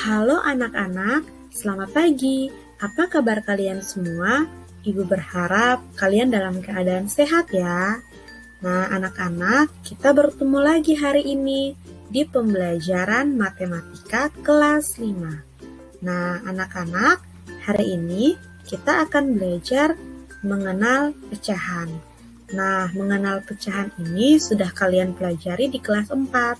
Halo anak-anak, selamat pagi. Apa kabar kalian semua? Ibu berharap kalian dalam keadaan sehat ya. Nah, anak-anak, kita bertemu lagi hari ini di pembelajaran matematika kelas 5. Nah, anak-anak, hari ini kita akan belajar mengenal pecahan. Nah, mengenal pecahan ini sudah kalian pelajari di kelas 4.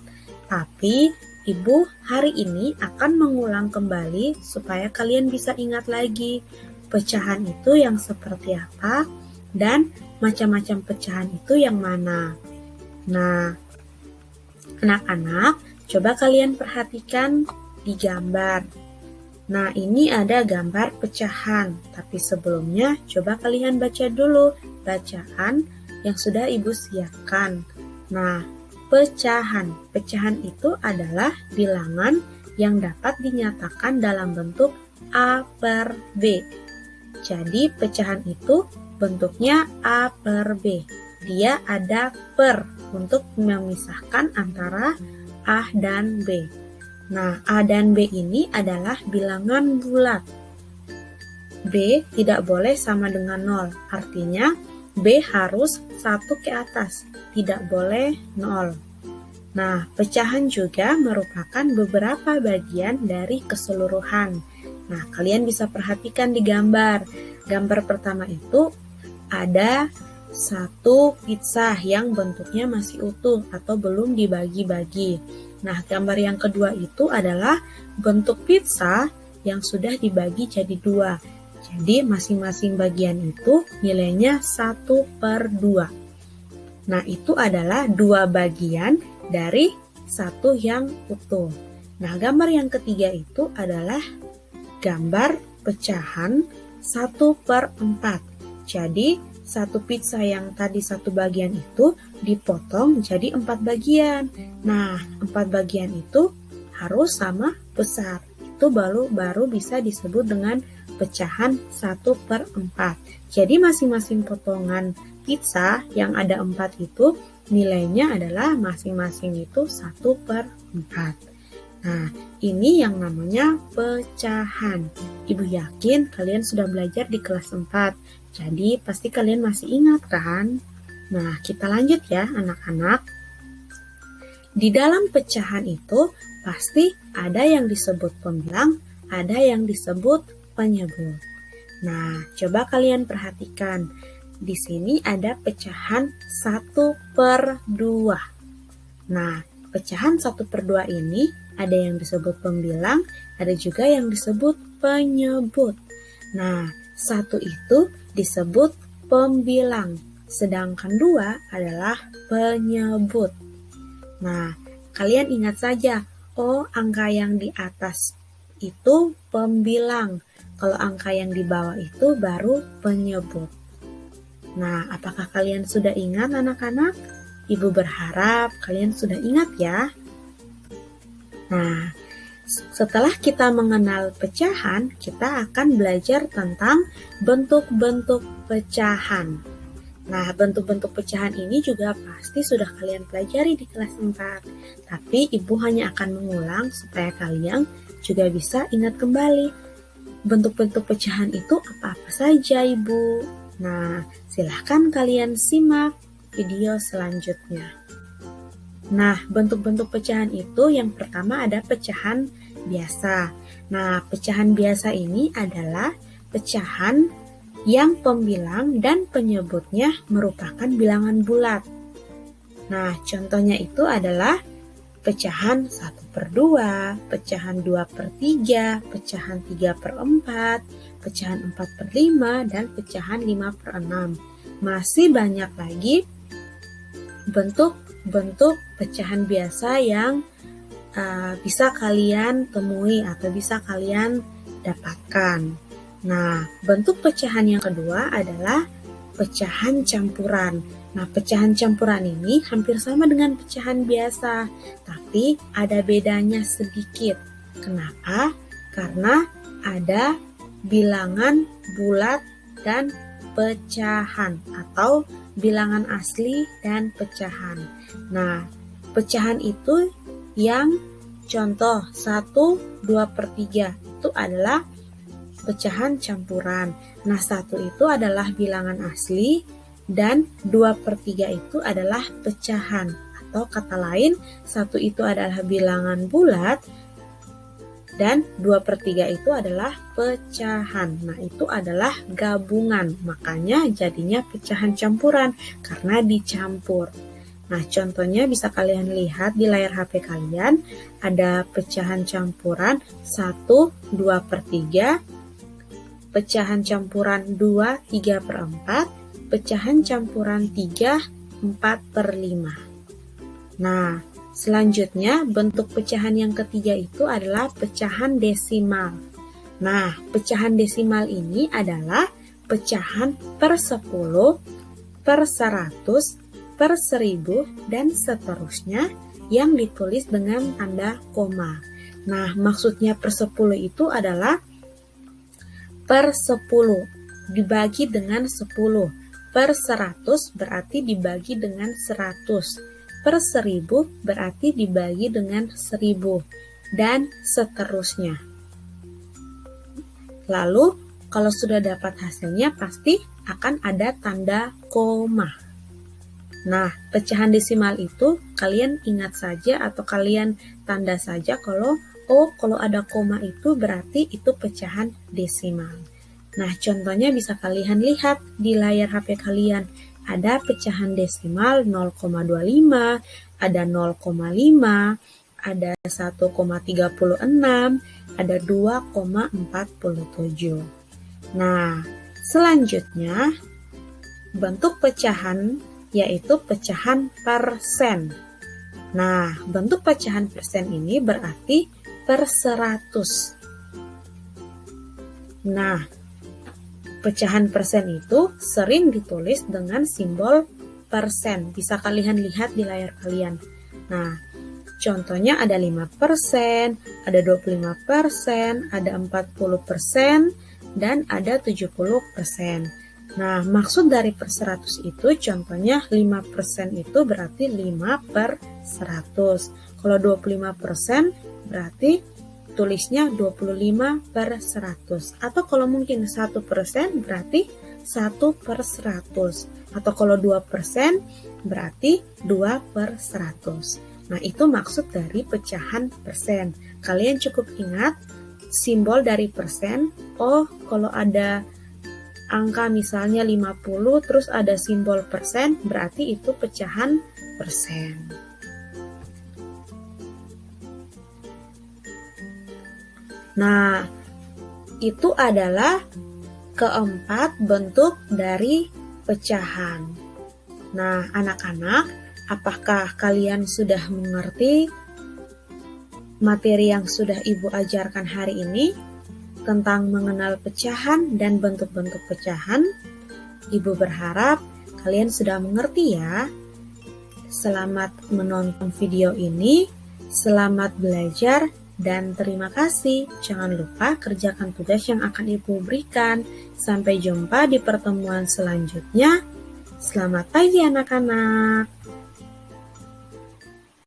Tapi Ibu hari ini akan mengulang kembali supaya kalian bisa ingat lagi pecahan itu yang seperti apa dan macam-macam pecahan itu yang mana. Nah, anak-anak, coba kalian perhatikan di gambar. Nah, ini ada gambar pecahan, tapi sebelumnya coba kalian baca dulu bacaan yang sudah Ibu siapkan. Nah, pecahan. Pecahan itu adalah bilangan yang dapat dinyatakan dalam bentuk A per B. Jadi, pecahan itu bentuknya A per B. Dia ada per untuk memisahkan antara A dan B. Nah, A dan B ini adalah bilangan bulat. B tidak boleh sama dengan 0, artinya B harus 1 ke atas, tidak boleh 0. Nah, pecahan juga merupakan beberapa bagian dari keseluruhan. Nah, kalian bisa perhatikan di gambar. Gambar pertama itu ada satu pizza yang bentuknya masih utuh atau belum dibagi-bagi. Nah, gambar yang kedua itu adalah bentuk pizza yang sudah dibagi jadi 2. Jadi masing-masing bagian itu nilainya 1/2. Nah, itu /2 bagian dari 1 yang utuh. Nah, gambar yang ketiga itu adalah gambar pecahan 1/4. Jadi, satu pizza yang tadi 1 bagian itu dipotong jadi 4 bagian. Nah, 4 bagian itu harus sama besar. Itu baru bisa disebut dengan pecahan 1/4. Jadi masing-masing potongan pizza yang ada 4 itu nilainya adalah masing-masing itu 1/4. Nah, ini yang namanya pecahan. Ibu yakin kalian sudah belajar di kelas 4. Jadi pasti kalian masih ingat kan? Nah, kita lanjut ya anak-anak. Di dalam pecahan itu pasti ada yang disebut pembilang, ada yang disebut penyebut. Nah, coba kalian perhatikan. Di sini ada pecahan 1/2. Nah, pecahan 1/2 ini ada yang disebut pembilang, ada juga yang disebut penyebut. Nah, 1 itu disebut pembilang, sedangkan 2 adalah penyebut. Nah, kalian ingat saja, angka yang di atas itu pembilang. Kalau angka yang di bawah itu baru penyebut. Nah, apakah kalian sudah ingat anak-anak? Ibu berharap kalian sudah ingat ya. Nah, setelah kita mengenal pecahan, kita akan belajar tentang bentuk-bentuk pecahan. Nah, bentuk-bentuk pecahan ini juga pasti sudah kalian pelajari di kelas 4. Tapi Ibu hanya akan mengulang supaya kalian juga bisa ingat kembali. Bentuk-bentuk pecahan itu apa-apa saja, Ibu? Nah, silahkan kalian simak video selanjutnya. Nah, bentuk-bentuk pecahan itu yang pertama ada pecahan biasa. Nah, pecahan biasa ini adalah pecahan yang pembilang dan penyebutnya merupakan bilangan bulat. Nah, contohnya itu adalah pecahan 1/2, pecahan 2/3, pecahan 3/4, pecahan 4/5, dan pecahan 5/6. Masih banyak lagi bentuk-bentuk pecahan biasa yang bisa kalian temui atau bisa kalian dapatkan. Nah, bentuk pecahan yang kedua adalah pecahan campuran. Nah, pecahan campuran ini hampir sama dengan pecahan biasa, tapi ada bedanya sedikit. Kenapa? Karena ada bilangan bulat dan pecahan atau bilangan asli dan pecahan. Nah, pecahan itu yang Contoh 1, 2/3 itu adalah pecahan campuran. Nah, 1 itu adalah bilangan asli dan 2/3 itu adalah pecahan. Atau kata lain, 1 itu adalah bilangan bulat dan 2/3 itu adalah pecahan. Nah, itu adalah gabungan. Makanya jadinya pecahan campuran karena dicampur. Nah, contohnya bisa kalian lihat di layar HP kalian, ada pecahan campuran 1, 2/3, pecahan campuran 2, 3/4, pecahan campuran 3, 4/5. Nah, selanjutnya bentuk pecahan yang ketiga itu adalah pecahan desimal. Nah, pecahan desimal ini adalah pecahan per 10, per 100, per 1000, dan seterusnya yang ditulis dengan tanda koma. Nah, maksudnya per 10 itu adalah per 10 dibagi dengan 10, per 100 berarti dibagi dengan 100, per 1000 berarti dibagi dengan 1000, dan seterusnya. Lalu, kalau sudah dapat hasilnya pasti akan ada tanda koma. Nah, pecahan desimal itu kalian ingat saja atau kalian tanda saja kalau ada koma itu berarti itu pecahan desimal. Nah, contohnya bisa kalian lihat di layar HP kalian. Ada pecahan desimal 0,25, ada 0,5, ada 1,36, ada 2,47. Nah, selanjutnya bentuk pecahan yaitu pecahan persen. Nah, bentuk pecahan persen ini berarti per 100. Nah, pecahan persen itu sering ditulis dengan simbol persen. Bisa kalian lihat di layar kalian. Nah, contohnya ada 5%, ada 25%, ada 40%, dan ada 70%. Nah, maksud dari per 100 itu contohnya 5% itu berarti 5/100. Kalau 25% berarti tulisnya 25/100. Atau kalau mungkin 1% berarti 1/100. Atau kalau 2% berarti 2/100. Nah, itu maksud dari pecahan persen. Kalian cukup ingat simbol dari persen. Oh, kalau ada angka misalnya 50 terus ada simbol persen, berarti itu pecahan persen. Nah, itu adalah keempat bentuk dari pecahan. Nah, anak-anak, apakah kalian sudah mengerti materi yang sudah Ibu ajarkan hari ini tentang mengenal pecahan dan bentuk-bentuk pecahan? Ibu berharap kalian sudah mengerti ya. Selamat menonton video ini, selamat belajar, dan terima kasih. Jangan lupa kerjakan tugas yang akan Ibu berikan. Sampai jumpa di pertemuan selanjutnya. Selamat pagi anak-anak.